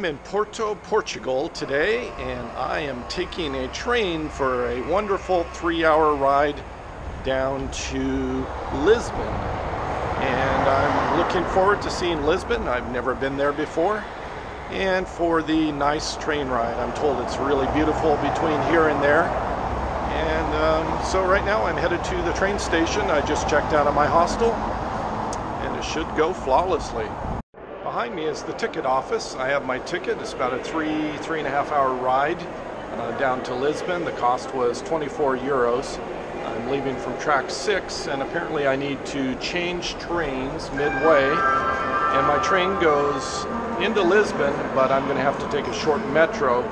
in Porto, Portugal today, and I am taking a train for a wonderful 3-hour ride down to Lisbon. And I'm looking forward to seeing Lisbon. I've never been there before. And for the nice train ride. I'm told it's really beautiful between here and there. And so right now I'm headed to the train station. I just checked out of my hostel, and it should go flawlessly. Behind me is the ticket office. I have my ticket. It's about a three and a half hour ride down to Lisbon. The cost was 24 euros. I'm leaving from track 6, and apparently I need to change trains midway. And my train goes into Lisbon, but I'm going to have to take a short metro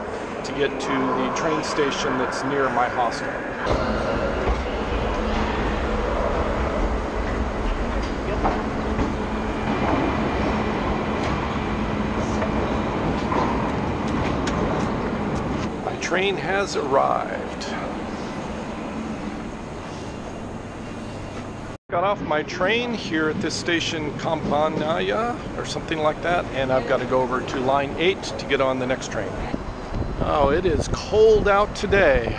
to get to the train station that's near my hostel. My train has arrived. Got off my train here at this station, Campanaya or something like that, and I've got to go over to line 8 to get on the next train. Oh, it is cold out today.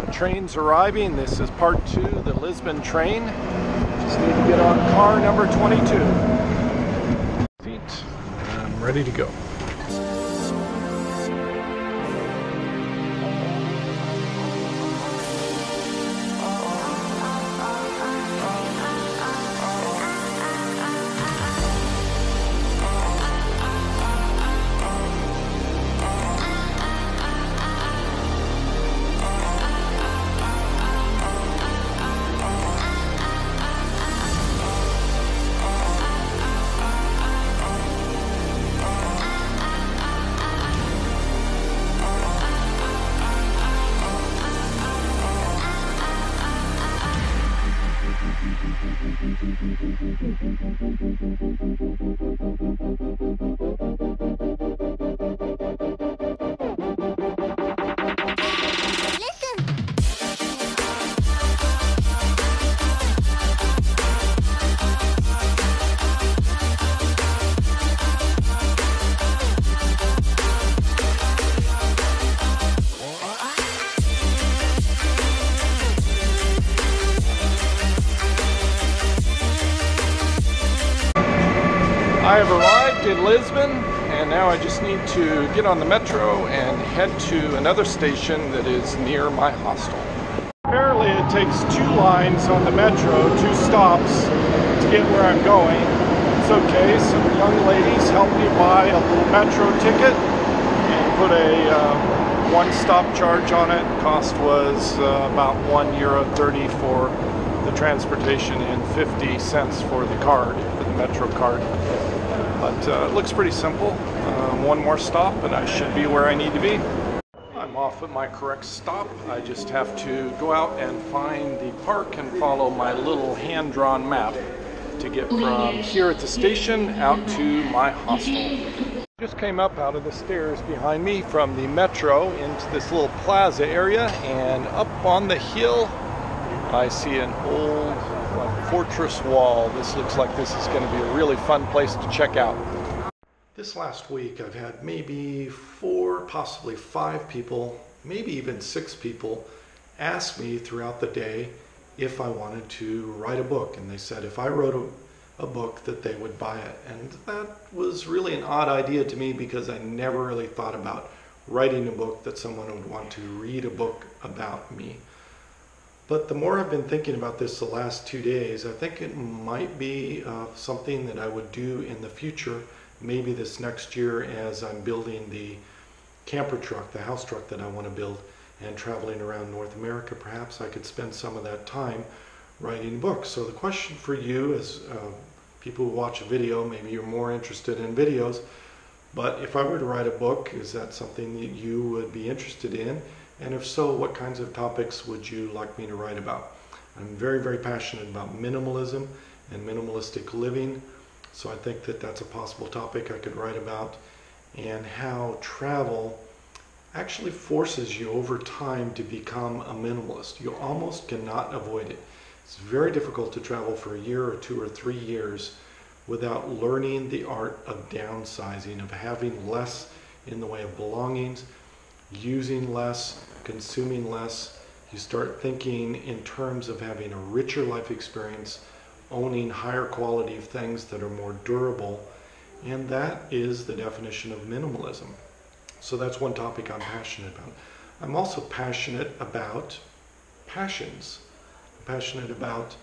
The train's arriving. This is part 2, the Lisbon train. Just need to get on car number 22. Feet, and I'm ready to go. I have arrived in Lisbon, and now I just need to get on the metro and head to another station that is near my hostel. Apparently it takes 2 lines on the metro, 2 stops to get where I'm going. It's okay, some young ladies helped me buy a little metro ticket and put a 1-stop charge on it. Cost was about €1.30 for the transportation and 50 cents for the card, for the metro card. But it looks pretty simple. 1 more stop and I should be where I need to be. I'm off at my correct stop. I just have to go out and find the park and follow my little hand-drawn map to get from here at the station out to my hostel. Just came up out of the stairs behind me from the metro into this little plaza area, and up on the hill I see an old fortress wall. This looks like this is going to be a really fun place to check out. This last week I've had maybe 4, possibly 5 people, maybe even 6 people ask me throughout the day if I wanted to write a book, and they said if I wrote a book that they would buy it. And that was really an odd idea to me because I never really thought about writing a book that someone would want to read a book about me. But the more I've been thinking about this the last 2 days, I think it might be something that I would do in the future, maybe this next year as I'm building the camper truck, the house truck that I want to build, and traveling around North America. Perhaps I could spend some of that time writing books. So the question for you is, people who watch a video, maybe you're more interested in videos, but if I were to write a book, is that something that you would be interested in? And if so, what kinds of topics would you like me to write about? I'm very, very passionate about minimalism and minimalistic living, so I think that that's a possible topic I could write about, and how travel actually forces you over time to become a minimalist. You almost cannot avoid it. It's very difficult to travel for a year or 2 or 3 years without learning the art of downsizing, of having less in the way of belongings, using less, consuming less. You start thinking in terms of having a richer life experience, owning higher quality of things that are more durable, and that is the definition of minimalism. So that's one topic I'm passionate about. I'm also passionate about passions. I'm passionate about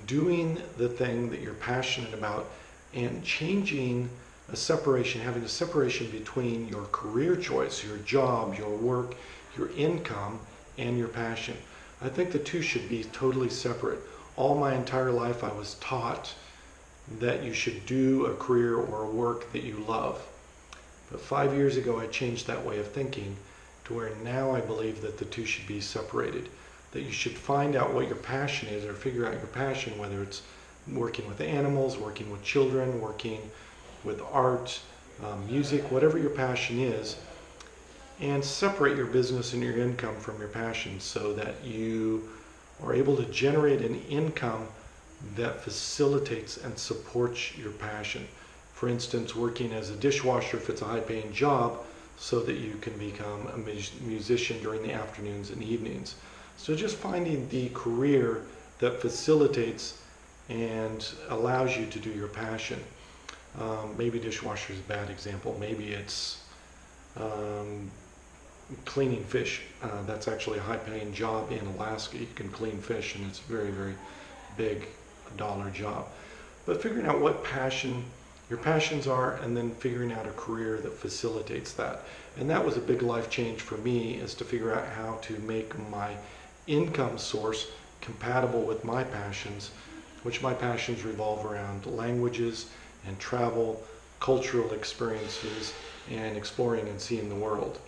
doing the thing that you're passionate about and changing a separation, having a separation between your career choice, your job, your work, your income, and your passion. I think the two should be totally separate. All my entire life I was taught that you should do a career or a work that you love. But 5 years ago I changed that way of thinking to where now I believe that the two should be separated. That you should find out what your passion is, or figure out your passion, whether it's working with animals, working with children, working with art, music, whatever your passion is, and separate your business and your income from your passion so that you are able to generate an income that facilitates and supports your passion. For instance, working as a dishwasher if it's a high-paying job, so that you can become a musician during the afternoons and evenings. So just finding the career that facilitates and allows you to do your passion. Maybe dishwasher is a bad example. Maybe it's cleaning fish. That's actually a high-paying job in Alaska. You can clean fish, and it's a very, very big dollar job. But figuring out what your passions are, and then figuring out a career that facilitates that. And that was a big life change for me, is to figure out how to make my income source compatible with my passions, which my passions revolve around languages and travel, cultural experiences, and exploring and seeing the world.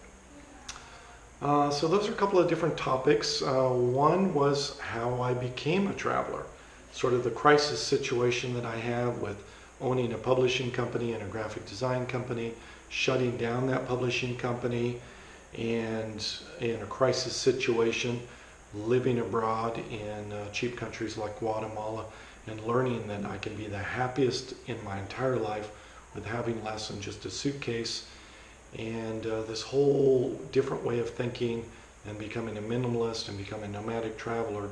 So those are a couple of different topics. One was how I became a traveler, sort of the crisis situation that I have with owning a publishing company and a graphic design company, shutting down that publishing company, and in a crisis situation, living abroad in cheap countries like Guatemala, and learning that I can be the happiest in my entire life with having less than just a suitcase. And this whole different way of thinking and becoming a minimalist and becoming a nomadic traveler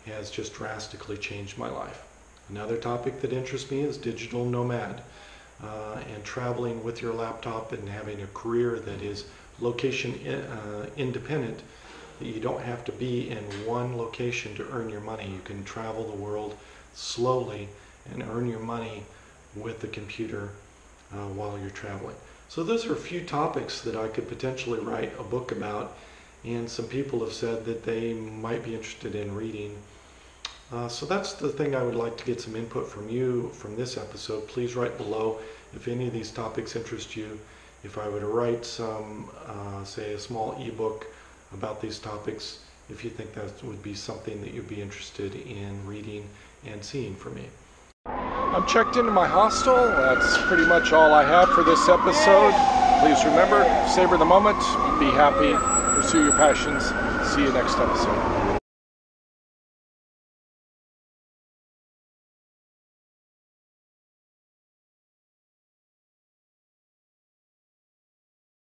has just drastically changed my life. Another topic that interests me is digital nomad, and traveling with your laptop and having a career that is location independent, that you don't have to be in one location to earn your money. You can travel the world slowly and earn your money with the computer while you're traveling. So those are a few topics that I could potentially write a book about, and some people have said that they might be interested in reading. So that's the thing I would like to get some input from you from this episode. Please write below if any of these topics interest you. If I were to write some, say a small ebook about these topics, if you think that would be something that you'd be interested in reading and seeing for me. I'm checked into my hostel. That's pretty much all I have for this episode. Please remember, savor the moment, be happy, pursue your passions. See you next episode.